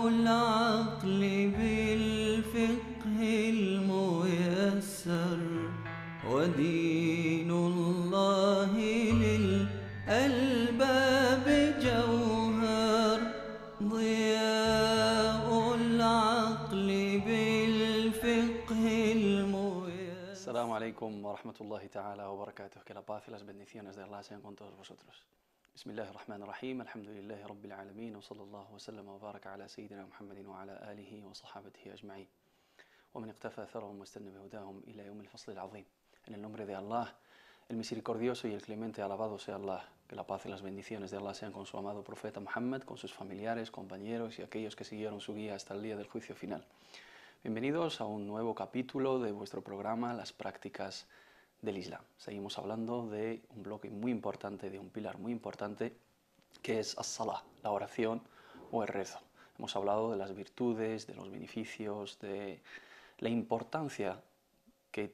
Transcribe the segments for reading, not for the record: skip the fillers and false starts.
العقل بالفقه الميسر ودين الله للألباب جوهر ضياء العقل بالفقه الميسر. Assalamu alaikum wa rahmatullahi ta'ala wa barakatuh. Que la paz y las bendiciones de Allah sean con todos vosotros. Bismillahirrahmanirrahim. Alhamdulillahi rabbil alamin. Wa sallallahu wa sallam wa baraka ala sayyidina Muhammadin wa ala alihi wa sahabatihi ajma'in. Wa man iqtafa atharahum wa istanna bihudahum ila yawm al-fasl al-azim. En el nombre de Allah, el misericordioso y el clemente, alabado sea Allah. Que la paz y las bendiciones de Allah sean con su amado profeta Muhammad, con sus familiares, compañeros y aquellos que siguieron su guía hasta el día del juicio final. Bienvenidos a un nuevo capítulo de vuestro programa Las prácticas del Islam. Seguimos hablando de un bloque muy importante, de un pilar muy importante, que es as-salah, la oración o el rezo. Hemos hablado de las virtudes, de los beneficios, de la importancia que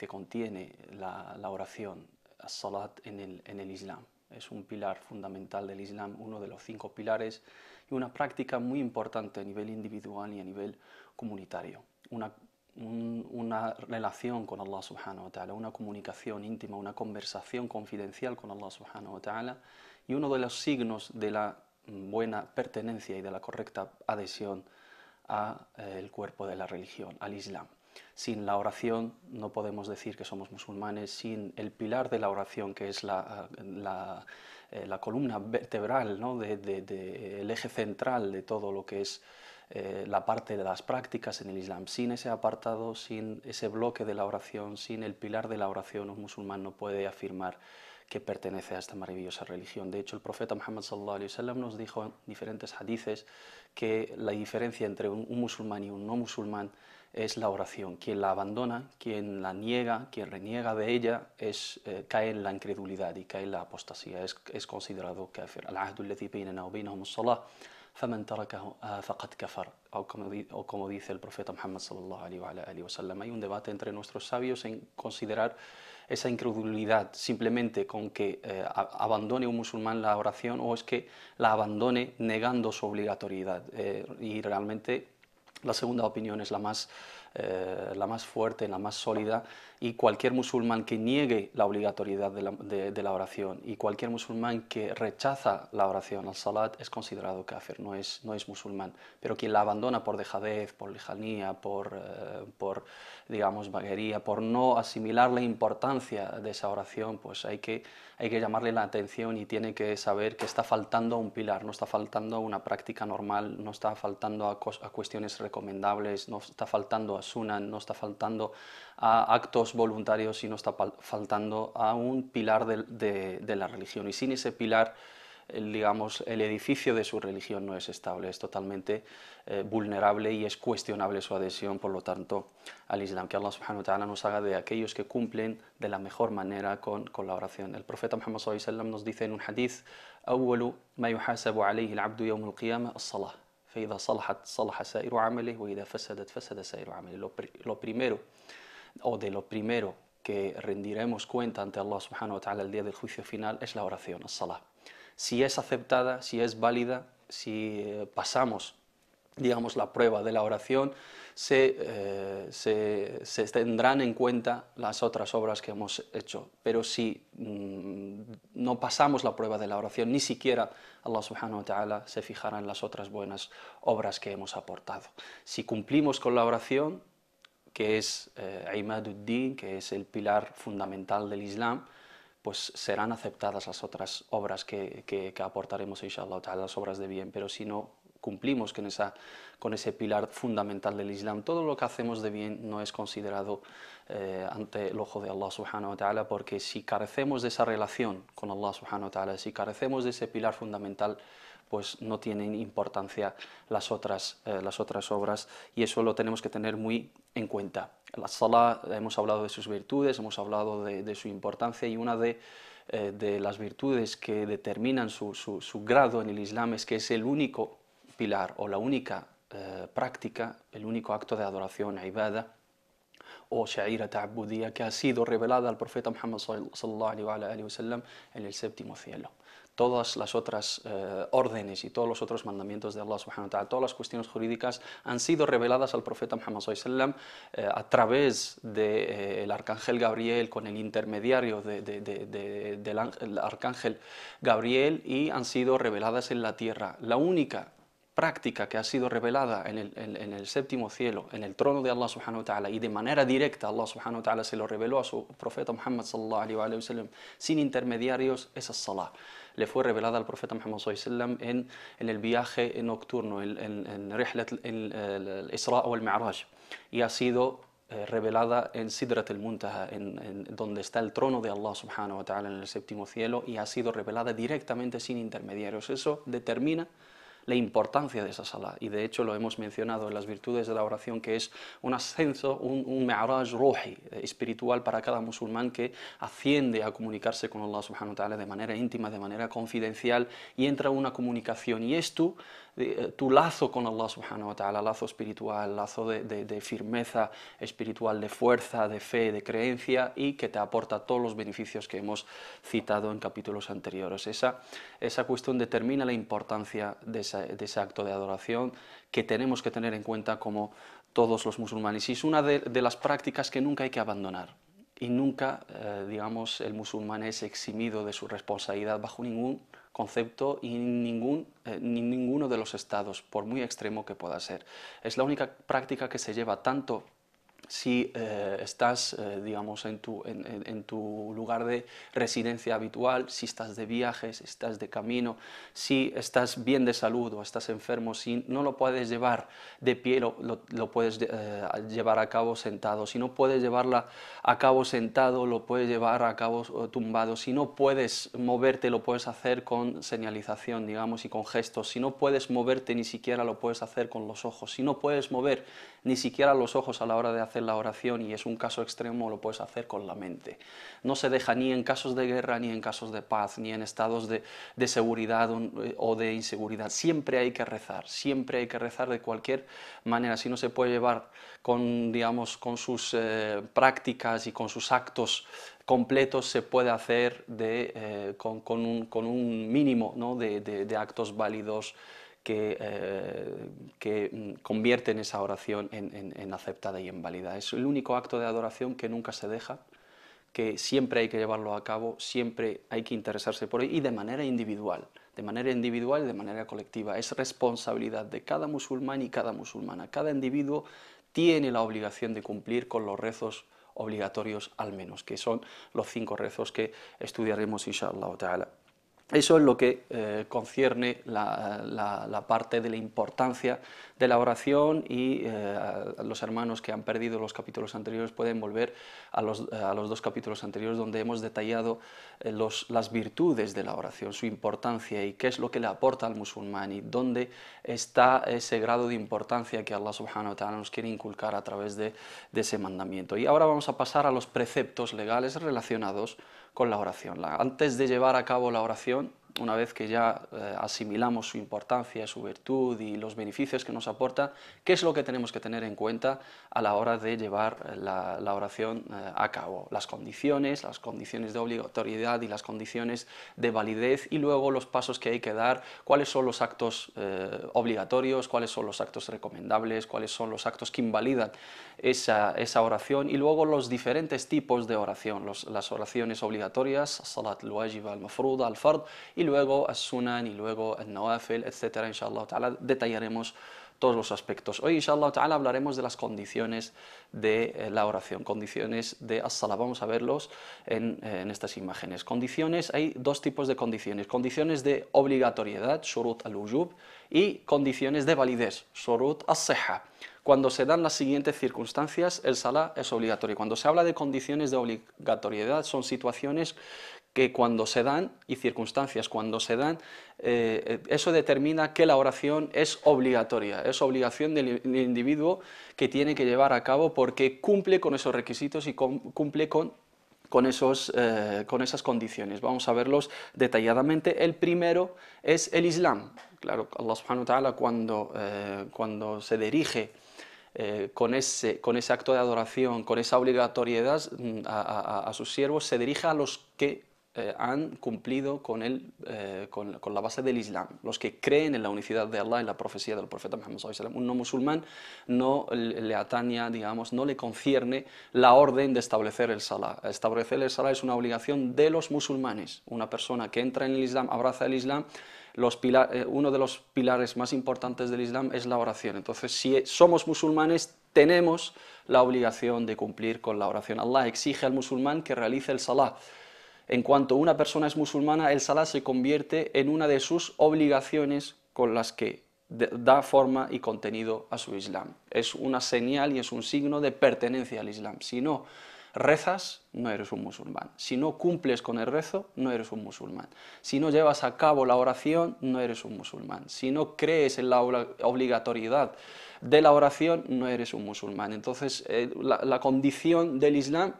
contiene la oración, as-salat en el Islam. Es un pilar fundamental del Islam, uno de los 5 pilares y una práctica muy importante a nivel individual y a nivel comunitario. Una relación con Allah subhanahu wa ta'ala, una comunicación íntima, una conversación confidencial con Allah subhanahu wa ta'ala y uno de los signos de la buena pertenencia y de la correcta adhesión al cuerpo de la religión, al Islam. Sin la oración no podemos decir que somos musulmanes, sin el pilar de la oración, que es la columna vertebral, ¿no? El eje central de todo lo que es la parte de las prácticas en el Islam. Sin ese apartado, sin ese bloque de la oración, sin el pilar de la oración, un musulmán no puede afirmar que pertenece a esta maravillosa religión. De hecho, el profeta Muhammad sallallahu alaihi wasallam nos dijo en diferentes hadices que la diferencia entre un musulmán y un no musulmán es la oración. Quien la abandona, quien la niega, quien reniega de ella, cae en la incredulidad y cae en la apostasía. Es considerado kafir. Al-ahdu alladhi baynana wa baynahum as-salah faman tarakahu faqad kafar. O como dice el profeta Muhammad sallallahu alaihi wasallam. Hay un debate entre nuestros sabios en considerar esa incredulidad simplemente con que abandone un musulmán la oración o es que la abandone negando su obligatoriedad. Y realmente la segunda opinión es la más fuerte, la más sólida, y cualquier musulmán que niegue la obligatoriedad de la oración y cualquier musulmán que rechaza la oración, al salat, es considerado kafir, no es musulmán. Pero quien la abandona por dejadez, por lejanía, por digamos, vaguería, por no asimilar la importancia de esa oración, pues hay que llamarle la atención y tiene que saber que está faltando a un pilar, no está faltando a una práctica normal, no está faltando a cuestiones recomendables, no está faltando a sunan, no está faltando a actos voluntarios, sino está faltando a un pilar de la religión. Y sin ese pilar, digamos, el edificio de su religión no es estable, es totalmente vulnerable y es cuestionable su adhesión, por lo tanto, al Islam. Que Allah subhanahu wa ta'ala nos haga de aquellos que cumplen de la mejor manera con la oración. El profeta Muhammad sallallahu alaihi wasallam nos dice en un hadith: أول ما يحاسب عليه العبد يوم القيامة الصلاة فإذا صلحت صلح سائر عمله وإذا فسدت فسد سائر عمله. Lo primero, o de lo primero que rendiremos cuenta ante Allah subhanahu wa ta'ala el día del juicio final es la oración, as-salah. Si es aceptada, si es válida, si pasamos, digamos, la prueba de la oración, se tendrán en cuenta las otras obras que hemos hecho. Pero si no pasamos la prueba de la oración, ni siquiera Allah subhanahu wa ta'ala se fijará en las otras buenas obras que hemos aportado. Si cumplimos con la oración, que es Imaduddin, que es el pilar fundamental del Islam, pues serán aceptadas las otras obras que aportaremos, inshallah ta'ala, las obras de bien. Pero si no cumplimos con ese pilar fundamental del Islam, todo lo que hacemos de bien no es considerado ante el ojo de Allah subhanahu wa ta'ala, porque si carecemos de esa relación con Allah subhanahu wa ta'ala, si carecemos de ese pilar fundamental, pues no tienen importancia las otras obras, y eso lo tenemos que tener muy en cuenta. La salah, hemos hablado de sus virtudes, hemos hablado de su importancia, y una de las virtudes que determinan su grado en el Islam es que es el único pilar o la única práctica, el único acto de adoración, ibadah, o sha'ira ta'budiyya, que ha sido revelada al profeta Muhammad sallallahu alaihi wa sallam en el séptimo cielo. todas las otras órdenes y todos los otros mandamientos de Allah subhanahu wa ta'ala, todas las cuestiones jurídicas han sido reveladas al profeta Muhammad sallallahu alaihi wasallam a través del arcángel Gabriel, con el intermediario del arcángel Gabriel, y han sido reveladas en la tierra. La única práctica que ha sido revelada en el séptimo cielo, en el trono de Allah subhanahu wa ta'ala, y de manera directa Allah subhanahu wa ta'ala se lo reveló a su profeta Muhammad sallallahu alaihi wasallam sin intermediarios, es as-salah. Le fue revelada al profeta Muhammad sallallahu alaihi wasallam en el viaje nocturno, en Rihlat el Isra o el Mi'raj, y ha sido revelada en Sidrat al-Muntaha, donde está el trono de Allah subhanahu wa ta'ala en el séptimo cielo, y ha sido revelada directamente sin intermediarios. Eso determina la importancia de esa salah, y de hecho lo hemos mencionado en las virtudes de la oración, que es un ascenso, un mi'raj ruhi, espiritual para cada musulmán, que asciende a comunicarse con Allah subhanahu wa ta'ala de manera íntima, de manera confidencial, y entra en una comunicación, y es tu lazo con Allah subhanahu wa ta'ala, lazo espiritual, lazo de firmeza espiritual, de fuerza, de fe, de creencia, y que te aporta todos los beneficios que hemos citado en capítulos anteriores. Esa cuestión determina la importancia de ese acto de adoración que tenemos que tener en cuenta como todos los musulmanes, y es una de las prácticas que nunca hay que abandonar, y nunca, digamos, el musulmán es eximido de su responsabilidad bajo ningún concepto y ninguno de los estados, por muy extremo que pueda ser. Es la única práctica que se lleva tanto si estás, digamos, en tu lugar de residencia habitual, si estás de viaje, si estás de camino, si estás bien de salud o estás enfermo, si no lo puedes llevar de pie, lo puedes llevar a cabo sentado. Si no puedes llevarla a cabo sentado, lo puedes llevar a cabo tumbado. Si no puedes moverte, lo puedes hacer con señalización, digamos, y con gestos. Si no puedes moverte, ni siquiera lo puedes hacer con los ojos. Si no puedes mover ni siquiera los ojos a la hora de hacer la oración, y es un caso extremo, lo puedes hacer con la mente. No se deja ni en casos de guerra, ni en casos de paz, ni en estados de seguridad o de inseguridad. Siempre hay que rezar de cualquier manera. Si no se puede llevar con, digamos, con sus prácticas y con sus actos completos, se puede hacer con un mínimo, ¿no?, de actos válidos que convierten esa oración en aceptada y en válida. Es el único acto de adoración que nunca se deja, que siempre hay que llevarlo a cabo, siempre hay que interesarse por ello, y de manera individual y de manera colectiva. Es responsabilidad de cada musulmán y cada musulmana. Cada individuo tiene la obligación de cumplir con los rezos obligatorios al menos, que son los 5 rezos que estudiaremos inshallah ta'ala. Eso es lo que concierne la parte de la importancia de la oración, y los hermanos que han perdido los capítulos anteriores pueden volver a los 2 capítulos anteriores, donde hemos detallado las virtudes de la oración, su importancia y qué es lo que le aporta al musulmán, y dónde está ese grado de importancia que Allah subhanahu wa ta'ala nos quiere inculcar a través de ese mandamiento. Y ahora vamos a pasar a los preceptos legales relacionados con la oración. Antes de llevar a cabo la oración, una vez que ya asimilamos su importancia, su virtud y los beneficios que nos aporta, ¿qué es lo que tenemos que tener en cuenta a la hora de llevar la oración a cabo? Las condiciones de obligatoriedad y las condiciones de validez, y luego los pasos que hay que dar, cuáles son los actos obligatorios, cuáles son los actos recomendables, cuáles son los actos que invalidan esa oración, y luego los diferentes tipos de oración, las oraciones obligatorias, salat al-wajiba, al-mafruda, al-fard, y luego as-sunan, y luego al-nawafil, etc. Inshallah ta'ala detallaremos todos los aspectos. Hoy inshallah ta'ala hablaremos de las condiciones de la oración, condiciones de as-salah. Vamos a verlos en estas imágenes. Condiciones, hay 2 tipos de condiciones: condiciones de obligatoriedad, shurut al-wujub, y condiciones de validez, shurut as-sihha. Cuando se dan las siguientes circunstancias, el salah es obligatorio. Cuando se habla de condiciones de obligatoriedad, son situaciones que cuando se dan, y circunstancias cuando se dan, eso determina que la oración es obligatoria, es obligación del individuo que tiene que llevar a cabo, porque cumple con esos requisitos y cumple con esas condiciones. Vamos a verlos detalladamente. El primero es el Islam. Claro, Allah subhanahu wa ta'ala cuando se dirige con ese acto de adoración, con esa obligatoriedad a sus siervos, se dirige a los que han cumplido con la base del Islam, los que creen en la unicidad de Allah y la profecía del profeta Muhammad sallallahu alaihi wasallam. Un no musulmán no le ataña, digamos, no le concierne la orden de establecer el Salah. Establecer el Salah es una obligación de los musulmanes. Una persona que entra en el Islam, abraza el Islam, uno de los pilares más importantes del Islam es la oración. Entonces, si somos musulmanes, tenemos la obligación de cumplir con la oración. Allah exige al musulmán que realice el Salah. En cuanto una persona es musulmana, el Salah se convierte en una de sus obligaciones con las que da forma y contenido a su Islam. Es una señal y es un signo de pertenencia al Islam. Si no rezas, no eres un musulmán. Si no cumples con el rezo, no eres un musulmán. Si no llevas a cabo la oración, no eres un musulmán. Si no crees en la obligatoriedad de la oración, no eres un musulmán. Entonces, la condición del Islam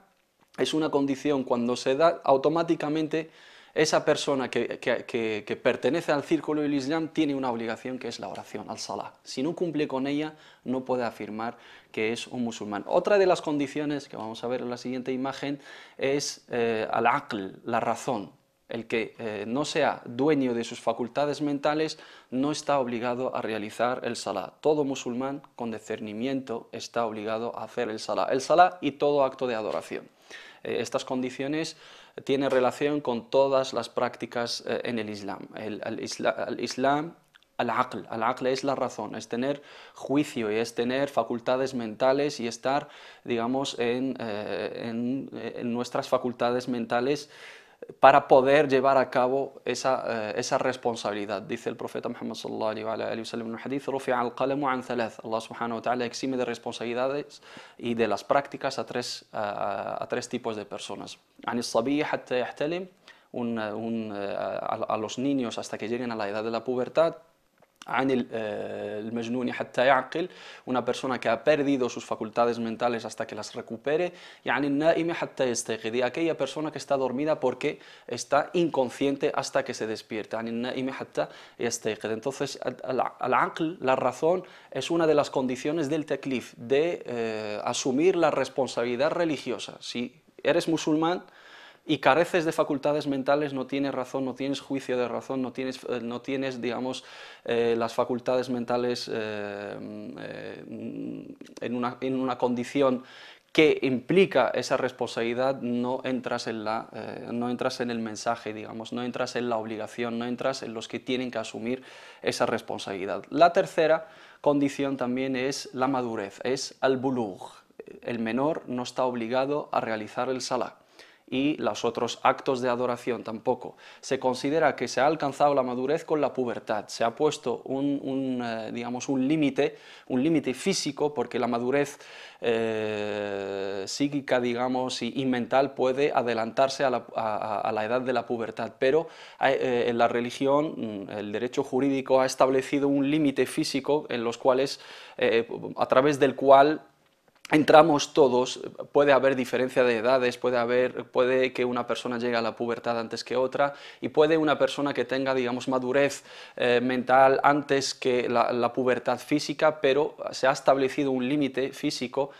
es una condición cuando se da automáticamente. Esa persona que pertenece al círculo del Islam tiene una obligación que es la oración, al Salah. Si no cumple con ella, no puede afirmar que es un musulmán. Otra de las condiciones que vamos a ver en la siguiente imagen es al-aql, la razón. El que no sea dueño de sus facultades mentales no está obligado a realizar el Salah. Todo musulmán con discernimiento está obligado a hacer el Salah y todo acto de adoración. Estas condiciones tienen relación con todas las prácticas en el Islam. El Islam, al-aql es la razón, es tener juicio y es tener facultades mentales y estar, digamos, en nuestras facultades mentales para poder llevar a cabo esa responsabilidad. Dice el profeta Muhammad sallallahu alaihi wasallam en un hadith: "Rufi'a al-qalamu an thalath". Allah subhanahu wa ta'ala exime de responsabilidades y de las prácticas a tres tipos de personas. An as-sabiy hatta yahtalim, a los niños hasta que lleguen a la edad de la pubertad. عن المجنون حتى يعقل, una persona que ha perdido sus facultades mentales hasta que las recupere, y عن النائم حتى يستيقظ, aquella persona que está dormida porque está inconsciente hasta que se despierte. عن النائم حتى يستيقظ. Entonces, al-aql, la razón, es una de las condiciones del taklif, de asumir la responsabilidad religiosa. Si eres musulmán y careces de facultades mentales, no tienes razón, no tienes juicio de razón, no tienes digamos, las facultades mentales en una condición que implica esa responsabilidad, no entras en el mensaje, digamos, no entras en la obligación, no entras en los que tienen que asumir esa responsabilidad. La tercera condición también es la madurez, es al-bulugh. El menor no está obligado a realizar el salah, y los otros actos de adoración tampoco. Se considera que se ha alcanzado la madurez con la pubertad. Se ha puesto digamos, un límite físico, porque la madurez psíquica, digamos, y mental puede adelantarse a la edad de la pubertad, pero en la religión, el derecho jurídico ha establecido un límite físico en los cuales, a través del cual entramos todos. Puede haber diferencia de edades, puede que una persona llegue a la pubertad antes que otra, y puede una persona que tenga, digamos, madurez mental antes que la pubertad física, pero se ha establecido un límite físico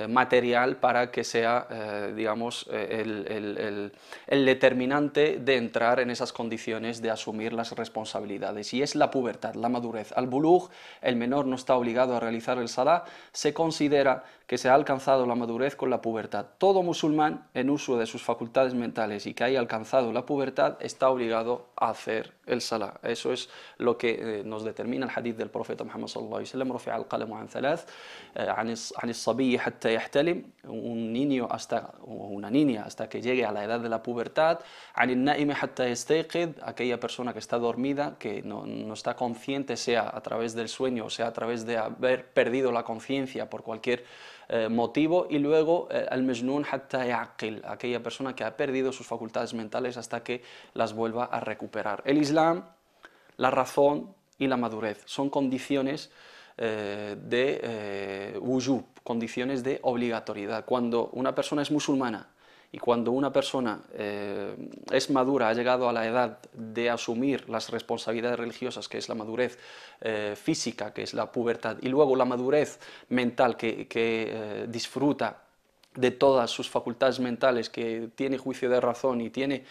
material para que sea, digamos, el determinante de entrar en esas condiciones de asumir las responsabilidades, y es la pubertad, la madurez. Al-bulugh, el menor no está obligado a realizar el salah, se considera que se ha alcanzado la madurez con la pubertad. Todo musulmán en uso de sus facultades mentales y que haya alcanzado la pubertad está obligado a hacer el salah. Eso es lo que nos determina el hadith del profeta Muhammad sallallahu alaihi wasallam: "Rufi'a al-qalamu an thalath, an as-sabiy hatta yahtalim", un niño o una niña hasta que llegue a la edad de la pubertad. "An an-naim hatta yastayqid", aquella persona que está dormida, que no está consciente, sea a través del sueño o sea a través de haber perdido la conciencia por cualquier motivo. Y luego al-majnun hatta ya'qil, aquella persona que ha perdido sus facultades mentales hasta que las vuelva a recuperar. El Islam, la razón y la madurez son condiciones de wujub, condiciones de obligatoriedad. Cuando una persona es musulmana y cuando una persona es madura, ha llegado a la edad de asumir las responsabilidades religiosas, que es la madurez física, que es la pubertad, y luego la madurez mental, que disfruta de todas sus facultades mentales, que tiene juicio de razón y tiene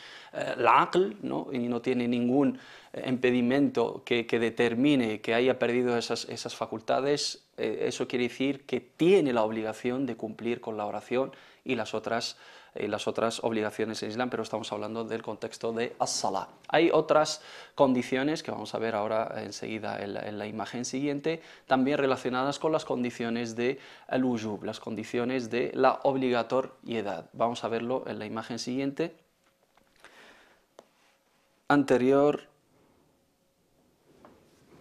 la aql, ¿no? Y no tiene ningún impedimento que determine que haya perdido esas facultades, eso quiere decir que tiene la obligación de cumplir con la oración y las otras obligaciones en Islam, pero estamos hablando del contexto de as-salah. Hay otras condiciones que vamos a ver ahora enseguida en la imagen siguiente, también relacionadas con las condiciones de al-wujub, las condiciones de la obligatoriedad. Vamos a verlo en la imagen siguiente. Anterior,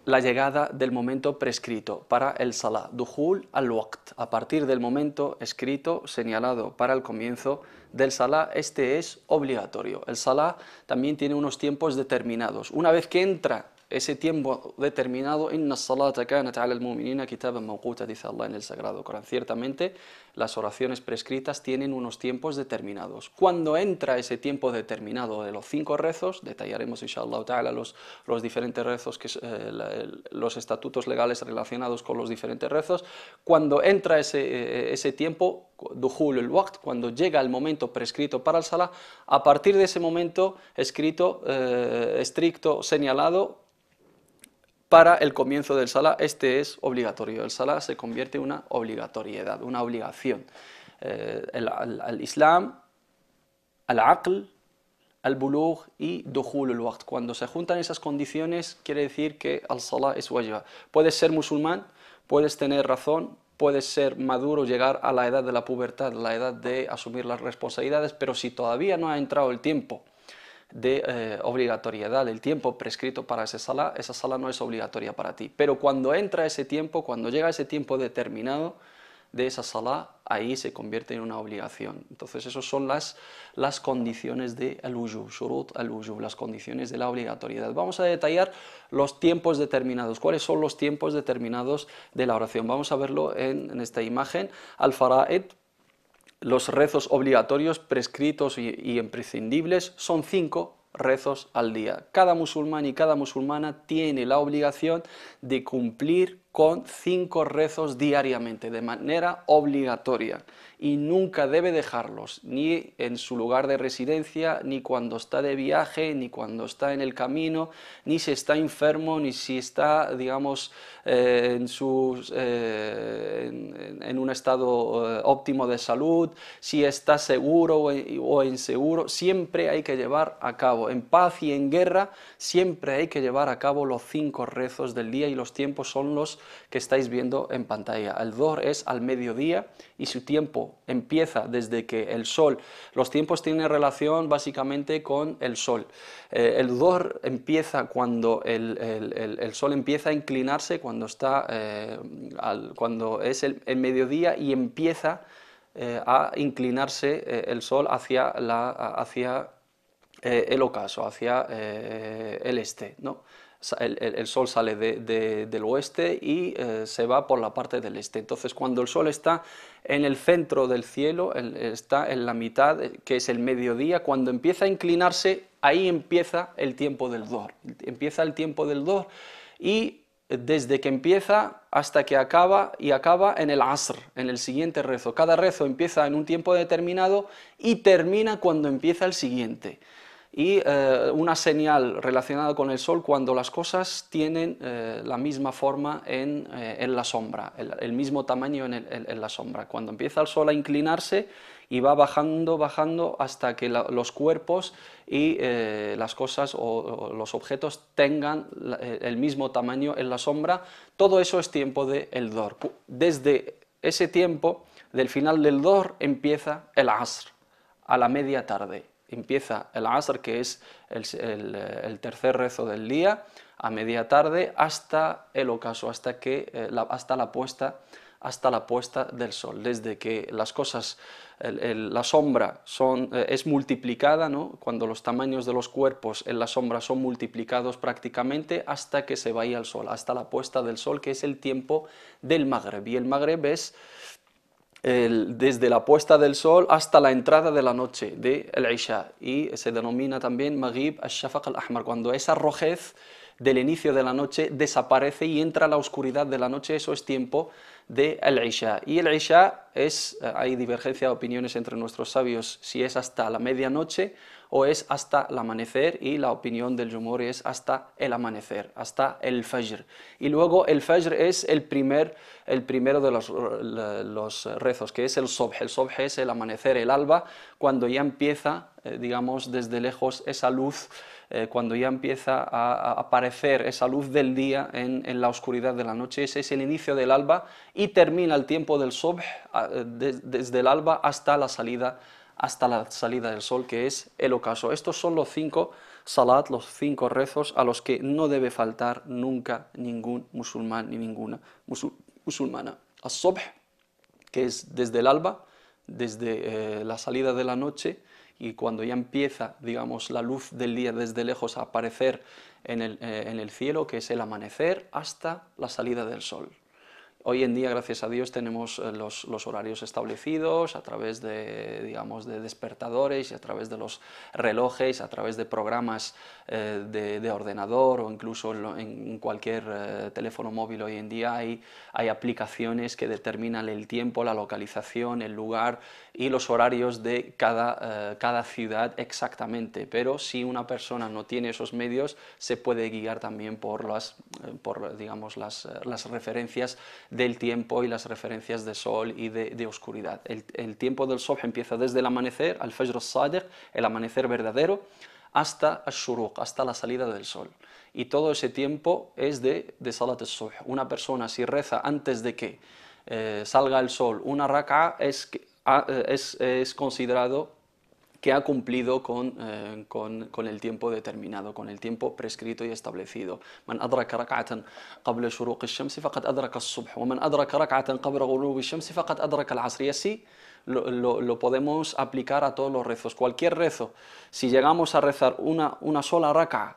la llegada del momento prescrito para el salah, dukhul al-waqt, a partir del momento escrito, señalado para el comienzo del salah, este es obligatorio. El salah también tiene unos tiempos determinados. Una vez que entra ese tiempo determinado, inna as-salata kanat ala al-mu'minina kitaban mawquta, dice Allah en el Sagrado Corán. Ciertamente, las oraciones prescritas tienen unos tiempos determinados. Cuando entra ese tiempo determinado de los 5 rezos, detallaremos inshallah ta'ala los diferentes rezos, los estatutos legales relacionados con los diferentes rezos. Cuando entra ese tiempo, dukhul al-waqt, cuando llega el momento prescrito para el salah, a partir de ese momento escrito, estricto, señalado, para el comienzo del salah, este es obligatorio. El salah se convierte en una obligatoriedad, una obligación. El Islam, al-aql, al-bulugh y dukhul al-waqt. Cuando se juntan esas condiciones, quiere decir que el salah es wajiba. Puedes ser musulmán, puedes tener razón, puedes ser maduro, llegar a la edad de la pubertad, la edad de asumir las responsabilidades, pero si todavía no ha entrado el tiempo de obligatoriedad, el tiempo prescrito para esa sala no es obligatoria para ti. Pero cuando entra ese tiempo, cuando llega ese tiempo determinado de esa sala, ahí se convierte en una obligación. Entonces esas son las condiciones de al-wujub, shurut al-wujub, las condiciones de la obligatoriedad. Vamos a detallar los tiempos determinados. ¿Cuáles son los tiempos determinados de la oración? Vamos a verlo en esta imagen. Al-fara'id, los rezos obligatorios prescritos y imprescindibles, son 5 rezos al día. Cada musulmán y cada musulmana tiene la obligación de cumplir con 5 rezos diariamente, de manera obligatoria, y nunca debe dejarlos, ni en su lugar de residencia, ni cuando está de viaje, ni cuando está en el camino, ni si está enfermo, ni si está, digamos, en un estado óptimo de salud, si está seguro o inseguro. Siempre hay que llevar a cabo, en paz y en guerra, siempre hay que llevar a cabo los 5 rezos del día, y los tiempos son los que estáis viendo en pantalla. El dhuhr es al mediodía y su tiempo empieza desde que el sol, los tiempos tienen relación básicamente con el sol. El dhuhr empieza cuando el sol empieza a inclinarse, cuando es el mediodía, y empieza a inclinarse el sol hacia el ocaso, hacia el este, ¿no? El sol sale del oeste y se va por la parte del este. Entonces, cuando el sol está en el centro del cielo, está en la mitad, que es el mediodía, cuando empieza a inclinarse, ahí empieza el tiempo del dhuhr. Empieza el tiempo del dhuhr, y desde que empieza hasta que acaba en el asr, en el siguiente rezo. Cada rezo empieza en un tiempo determinado y termina cuando empieza el siguiente. Y una señal relacionada con el sol, cuando las cosas tienen la misma forma en la sombra, el mismo tamaño en la sombra. Cuando empieza el sol a inclinarse y va bajando hasta que los cuerpos y las cosas o los objetos tengan el mismo tamaño en la sombra, todo eso es tiempo del dhuhr. Desde ese tiempo, del final del dhuhr, empieza el asr, a la media tarde. Empieza el asr, que es el tercer rezo del día, a media tarde, hasta el ocaso, hasta la puesta del sol. Desde que las cosas, la sombra es multiplicada, ¿no? Cuando los tamaños de los cuerpos en la sombra son multiplicados prácticamente, hasta que se vaya el sol, hasta la puesta del sol, que es el tiempo del Maghreb. Y el Maghreb es desde la puesta del sol hasta la entrada de la noche del Isha, y se denomina también Maghrib al-Shafaq al-Ahmar, cuando esa rojez del inicio de la noche desaparece y entra la oscuridad de la noche, eso es tiempo del Isha. Y el Isha hay divergencia de opiniones entre nuestros sabios si es hasta la medianoche o es hasta el amanecer, y la opinión del Jumhur es hasta el amanecer, hasta el Fajr. Y luego el Fajr es el primero de los rezos, que es el Subh. El Subh es el amanecer, el alba, cuando ya empieza, digamos, desde lejos esa luz, cuando ya empieza a aparecer esa luz del día en la oscuridad de la noche. Ese es el inicio del alba y termina el tiempo del Subh desde el alba hasta la salida del sol, que es el ocaso. Estos son los 5 salat, los 5 rezos a los que no debe faltar nunca ningún musulmán ni ninguna musulmana. As-subh, que es desde el alba, desde la salida de la noche, y cuando ya empieza, digamos, la luz del día desde lejos a aparecer en el cielo, que es el amanecer, hasta la salida del sol. Hoy en día, gracias a Dios, tenemos los horarios establecidos a través de, digamos, de despertadores, y a través de los relojes, a través de programas de ordenador, o incluso en cualquier teléfono móvil. Hoy en día hay aplicaciones que determinan el tiempo, la localización, el lugar y los horarios de cada ciudad exactamente. Pero si una persona no tiene esos medios, se puede guiar también por digamos, las referencias del tiempo y las referencias de sol y de oscuridad. El tiempo del Subh empieza desde el amanecer, al Fajr al-Sadiq, el amanecer verdadero, hasta al-Shuruq, hasta la salida del sol. Y todo ese tiempo es de Salat al-Subh. Una persona, si reza antes de que salga el sol una rak'a, es considerado que ha cumplido con el tiempo determinado, con el tiempo prescrito y establecido. Man adraka rak'atan qabla shuruq ash-shams faqad adraka as-subh, wa man adraka rak'atan qabla ghurub ash-shams faqad adraka al-'asr. Y así lo podemos aplicar a todos los rezos. Cualquier rezo, si llegamos a rezar una sola rak'a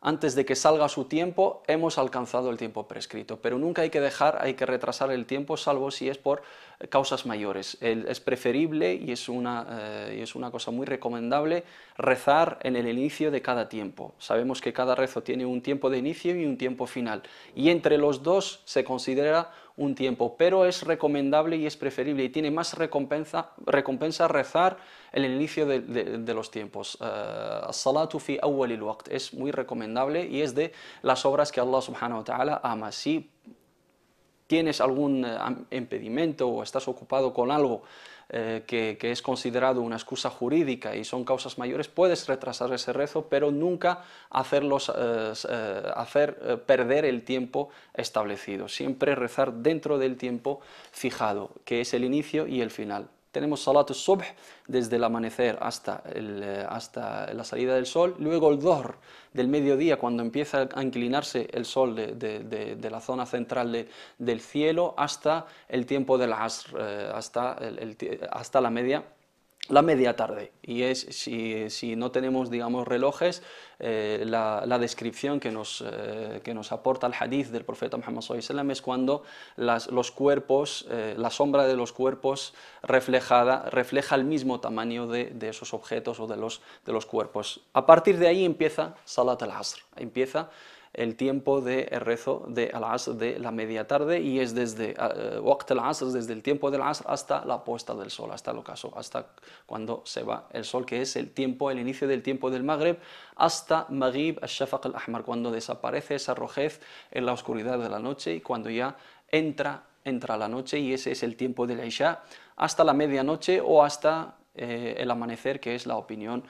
antes de que salga su tiempo, hemos alcanzado el tiempo prescrito. Pero nunca hay que retrasar el tiempo, salvo si es por causas mayores. Es preferible y es una cosa muy recomendable rezar en el inicio de cada tiempo. Sabemos que cada rezo tiene un tiempo de inicio y un tiempo final, y entre los dos se considera un tiempo, pero es recomendable y es preferible y tiene más recompensa rezar en el inicio de los tiempos. As-salatu fi awwal al-waqt es muy recomendable y es de las obras que Allah subhanahu wa ta'ala ama. Si tienes algún impedimento o estás ocupado con algo que es considerado una excusa jurídica y son causas mayores, puedes retrasar ese rezo, pero nunca hacer perder el tiempo establecido. Siempre rezar dentro del tiempo fijado, que es el inicio y el final. Tenemos Salat al-Subh desde el amanecer hasta la salida del sol, luego el Dhuhr del mediodía, cuando empieza a inclinarse el sol de la zona central del cielo, hasta el tiempo del Asr, hasta la media tarde. Y si no tenemos, digamos, relojes, la descripción que nos aporta el hadith del profeta Muhammad sallallahu alaihi wasallam es cuando los cuerpos, la sombra de los cuerpos refleja el mismo tamaño de esos objetos o de los cuerpos. A partir de ahí empieza Salat al-Asr, empieza el tiempo de rezo de al-Asr de la media tarde, y es desde Waqt al-Asr, desde el tiempo del Asr hasta la puesta del sol, hasta el ocaso, hasta cuando se va el sol, que es el inicio del tiempo del Maghrib, hasta Maghrib al-Shafaq al-Ahmar, cuando desaparece esa rojez en la oscuridad de la noche y cuando ya entra la noche, y ese es el tiempo del Isha, hasta la medianoche o hasta el amanecer, que es la opinión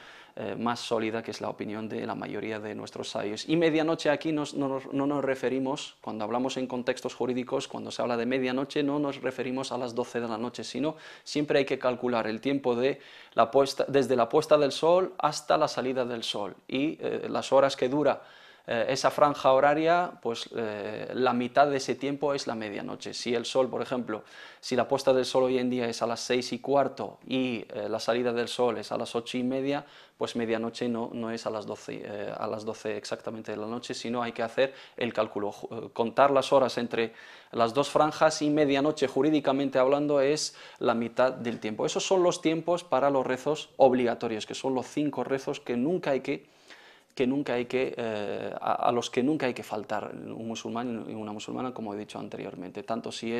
más sólida, que es la opinión de la mayoría de nuestros sabios. Y medianoche aquí no nos referimos, cuando hablamos en contextos jurídicos, cuando se habla de medianoche, no nos referimos a las 12 de la noche, sino siempre hay que calcular el tiempo desde la puesta del sol hasta la salida del sol, y las horas que dura esa franja horaria, pues la mitad de ese tiempo es la medianoche. Si el sol, por ejemplo, si la puesta del sol hoy en día es a las 6:15 y la salida del sol es a las 8:30, pues medianoche no es a las 12 exactamente de la noche, sino hay que hacer el cálculo, contar las horas entre las dos franjas, y medianoche, jurídicamente hablando, es la mitad del tiempo. Esos son los tiempos para los rezos obligatorios, que son los 5 rezos que nunca hay que que nunca hay que, a los que nunca hay que faltar un musulmán y una musulmana, como he dicho anteriormente, tanto si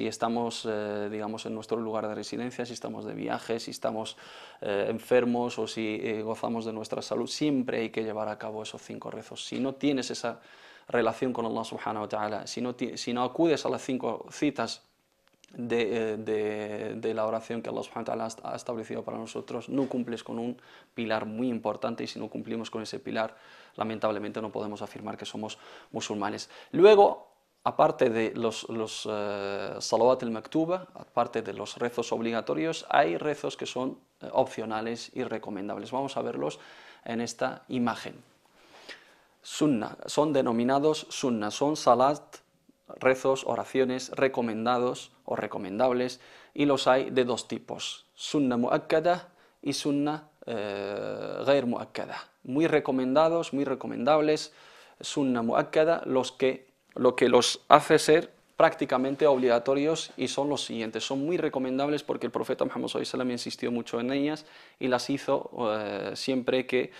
estamos, digamos, en nuestro lugar de residencia, si estamos de viaje, si estamos enfermos o si gozamos de nuestra salud, siempre hay que llevar a cabo esos 5 rezos. Si no tienes esa relación con Allah subhanahu wa ta'ala, si no acudes a las 5 citas de la oración que Allah subhanahu wa ta'ala ha establecido para nosotros, no cumples con un pilar muy importante, y si no cumplimos con ese pilar, lamentablemente no podemos afirmar que somos musulmanes. Luego, aparte de los salawat al-maktuba, aparte de los rezos obligatorios, hay rezos que son opcionales y recomendables. Vamos a verlos en esta imagen. Sunna, son denominados sunna, son salat, rezos, oraciones recomendados o recomendables, y los hay de 2 tipos, sunna muakkada y sunna ghair muakkada. Muy recomendados, muy recomendables, sunna muakkada, lo que los hace ser prácticamente obligatorios, y son los siguientes. Son muy recomendables porque el profeta Muhammad sallallahu alaihi wasallam insistió mucho en ellas y las hizo siempre que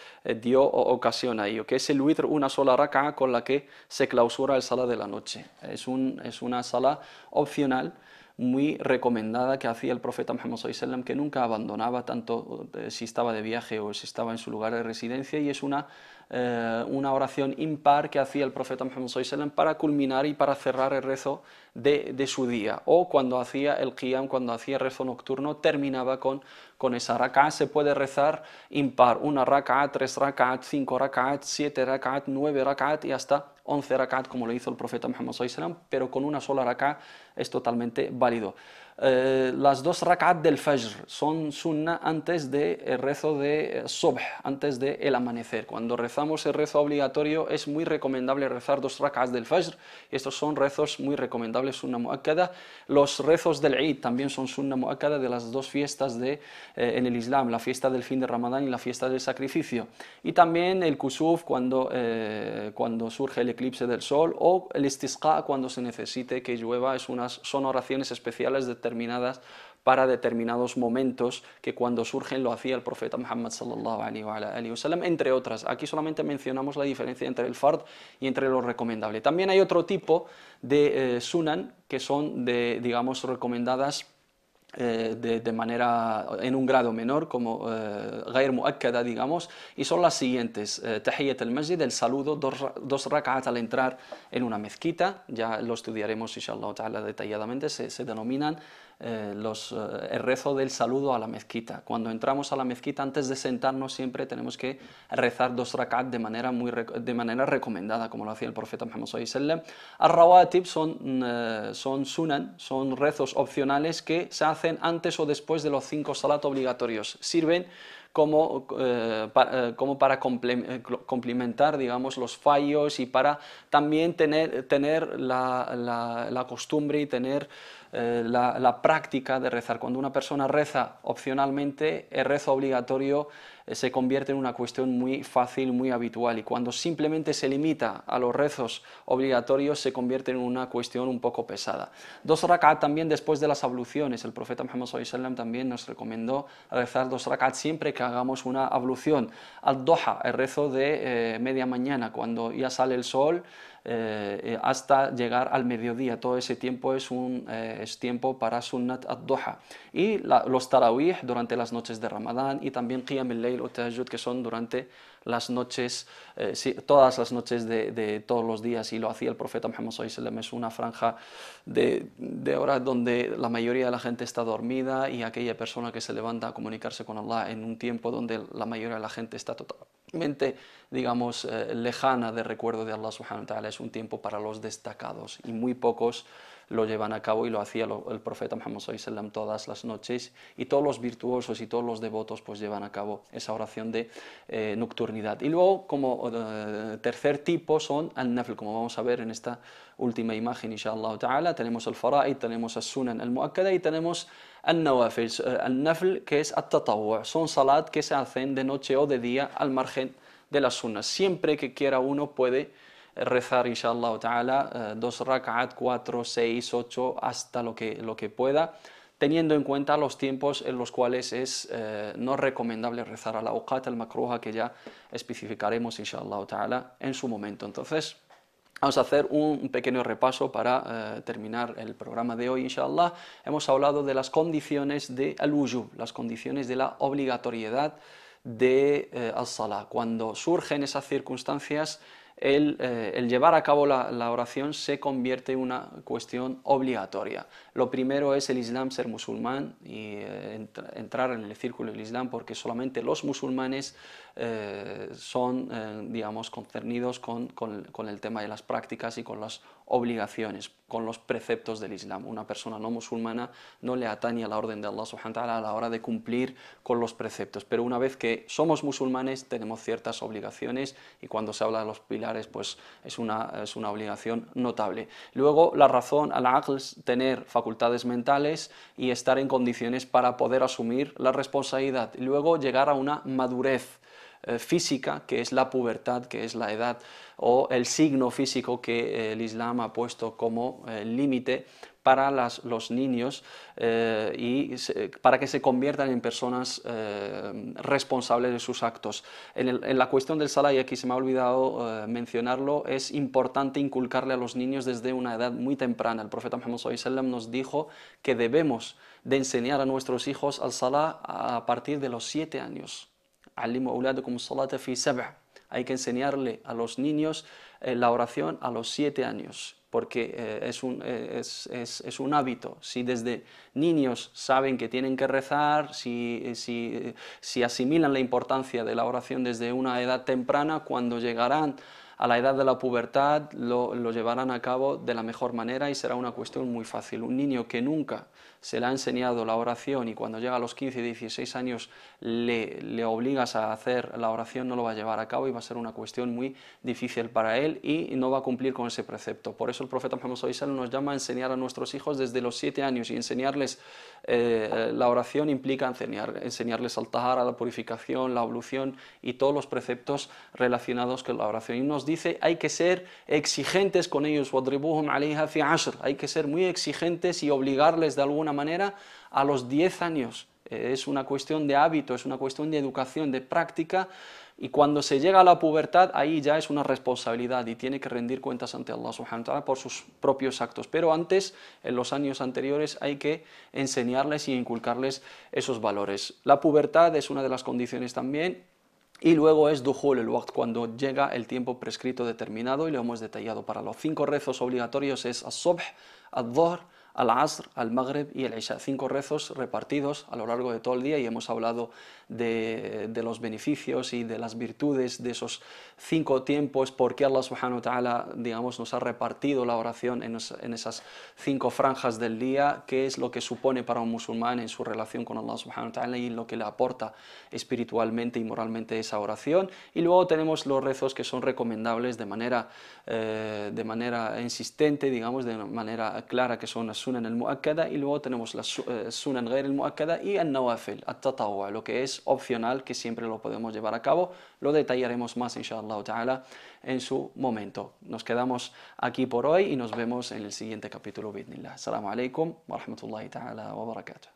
dio ocasión a ello, que es el witr, una sola raka'a con la que se clausura el salah de la noche. Es una salah opcional muy recomendada que hacía el profeta Muhammad sallallahu alaihi wasallam, que nunca abandonaba, tanto si estaba de viaje o si estaba en su lugar de residencia, y es una oración impar que hacía el profeta Muhammad sallallahu alaihi wasallam para culminar y para cerrar el rezo de su día, o cuando hacía el qiyam, cuando hacía rezo nocturno, terminaba con esa rak'at. Se puede rezar impar, 1 rak'at, 3 rak'at, 5 rak'at, 7 rak'at, 9 rak'at y hasta 11 rak'at, como lo hizo el profeta Muhammad sallallahu alaihi wasallam, pero con una sola rak'at es totalmente válido. Las 2 rak'at del fajr son sunna antes del rezo de subh, antes del amanecer. Cuando rezamos el rezo obligatorio es muy recomendable rezar 2 rak'at del fajr, y estos son rezos muy recomendables, sunna muakkada. Los rezos del Eid también son sunna muakkada, de las 2 fiestas en el Islam, la fiesta del fin de Ramadán y la fiesta del sacrificio. Y también el kusuf, cuando surge el eclipse del sol, o el istisqa, cuando se necesite que llueva. Son oraciones especiales determinadas para determinados momentos, que cuando surgen lo hacía el profeta Muhammad sallallahu alaihi wasallam, entre otras. Aquí solamente mencionamos la diferencia entre el fard y entre lo recomendable. También hay otro tipo de sunan que son digamos, recomendadas de manera, en un grado menor, como ghair muakkada, digamos, y son las siguientes: tahiyyat al-masjid, el saludo, 2 rak'at al entrar en una mezquita. Ya lo estudiaremos inshallah ta'ala detalladamente. Se denominan el rezo del saludo a la mezquita. Cuando entramos a la mezquita, antes de sentarnos, siempre tenemos que rezar 2 rak'at de manera recomendada, como lo hacía el profeta Muhammad sallallahu alaihi wasallam. Al-rawatib son sunan, son rezos opcionales que se hacen antes o después de los 5 salat obligatorios. Sirven como para complementar, digamos, los fallos, y para también tener la costumbre y tener la práctica de rezar. Cuando una persona reza opcionalmente, el rezo obligatorio se convierte en una cuestión muy fácil, muy habitual, y cuando simplemente se limita a los rezos obligatorios se convierte en una cuestión un poco pesada. 2 rak'at también después de las abluciones. El profeta Muhammad sallallahu alaihi wasallam también nos recomendó rezar 2 rak'at siempre que hagamos una ablución. Al-duha, el rezo de media mañana, cuando ya sale el sol, hasta llegar al mediodía. Todo ese tiempo es tiempo para sunnat ad-duha. Y los tarawih durante las noches de Ramadán, y también qiyam al-layl o tahajjud, que son durante las noches, todas las noches de todos los días, y lo hacía el profeta Muhammad sallallahu alaihi wasallam. Es una franja de horas donde la mayoría de la gente está dormida, y aquella persona que se levanta a comunicarse con Allah en un tiempo donde la mayoría de la gente está totalmente, digamos, lejana de recuerdo de Allah subhanahu wa ta'ala, es un tiempo para los destacados, y muy pocos lo llevan a cabo, y lo hacía el profeta Muhammad sallallahu alaihi wasallam todas las noches, y todos los virtuosos y todos los devotos pues llevan a cabo esa oración de nocturnidad. Y luego, como tercer tipo, son al-nafl, como vamos a ver en esta última imagen inshallah ta'ala. Tenemos el fara'id, tenemos as-sunan al-muakkada y tenemos al-nawafil, al-nafl, que es at-tatawwu', son salat que se hacen de noche o de día al margen de las sunnas. Siempre que quiera uno puede rezar inshallah ta'ala 2 rak'at, 4, 6, 8, hasta lo que pueda. teniendo en cuenta los tiempos en los cuales es no recomendable rezar al awqat al-makruha, que ya especificaremos inshallah ta'ala en su momento. Entonces, vamos a hacer un pequeño repaso para terminar el programa de hoy, inshallah. Hemos hablado de las condiciones de al-wujub, las condiciones de la obligatoriedad de al-salah. Cuando surgen esas circunstancias, el llevar a cabo la oración se convierte en una cuestión obligatoria. Lo primero es el Islam, ser musulmán y entrar en el círculo del Islam, porque solamente los musulmanes son, digamos, concernidos con el tema de las prácticas y con las obligaciones, con los preceptos del Islam. Una persona no musulmana no le atañe a la orden de Allah subhanahu wa ta'ala a la hora de cumplir con los preceptos, pero una vez que somos musulmanes tenemos ciertas obligaciones, y cuando se habla de los pilares pues es una obligación notable. Luego la razón, al-aql, es tener facultades mentales y estar en condiciones para poder asumir la responsabilidad, y luego llegar a una madurez física, que es la pubertad, que es la edad o el signo físico que el Islam ha puesto como límite para los niños para que se conviertan en personas responsables de sus actos. En la cuestión del salah, y aquí se me ha olvidado mencionarlo, es importante inculcarle a los niños desde una edad muy temprana. El profeta Muhammad sallallahu alaihi wasallam nos dijo que debemos de enseñar a nuestros hijos al salah a partir de los 7 años. Alimu auladukum salata fi sab'a. Hay que enseñarle a los niños la oración a los 7 años, porque es un hábito. Si desde niños saben que tienen que rezar, si asimilan la importancia de la oración desde una edad temprana, cuando llegarán a la edad de la pubertad lo llevarán a cabo de la mejor manera y será una cuestión muy fácil. Un niño que nunca se le ha enseñado la oración y cuando llega a los 15 y 16 años le obligas a hacer la oración, no lo va a llevar a cabo y va a ser una cuestión muy difícil para él y no va a cumplir con ese precepto. Por eso el profeta Muhammad sallallahu alaihi wasallam nos llama a enseñar a nuestros hijos desde los 7 años, y enseñarles la oración implica enseñarles al tahara, la purificación, la ablución y todos los preceptos relacionados con la oración. Y nos dice, hay que ser exigentes con ellos, وَاضْرِبُوهُمْ عَلَيْهَا فِي عَشْرٍ. Hay que ser muy exigentes y obligarles de alguna manera a los 10 años. Es una cuestión de hábito, es una cuestión de educación, de práctica, y cuando se llega a la pubertad, ahí ya es una responsabilidad y tiene que rendir cuentas ante Allah subhanahu wa ta'ala por sus propios actos. Pero antes, en los años anteriores, hay que enseñarles y inculcarles esos valores. La pubertad es una de las condiciones también. Y luego es dukhul el-waqt, cuando llega el tiempo prescrito determinado, y lo hemos detallado. Para los 5 rezos obligatorios es as-subh, al-dhuhr, al-asr, al-maghrib y el isha. 5 rezos repartidos a lo largo de todo el día, y hemos hablado de los beneficios y de las virtudes de esos 5 tiempos, porque Allah subhanahu wa ta'ala, digamos, nos ha repartido la oración en esas 5 franjas del día, qué es lo que supone para un musulmán en su relación con Allah subhanahu wa ta'ala y lo que le aporta espiritualmente y moralmente esa oración. Y luego tenemos los rezos que son recomendables de manera insistente, digamos, de manera clara, que son las sunan al-mu'akkada, y luego tenemos las sunan ghayr al-mu'akkada y al-nawafil, at-tatawwu', lo que es opcional, que siempre lo podemos llevar a cabo. Lo detallaremos más inshallah ta'ala en su momento. Nos quedamos aquí por hoy y nos vemos en el siguiente capítulo bi'idhnillah. Assalamu alaikum wa rahmatullahi ta'ala wa barakatuh.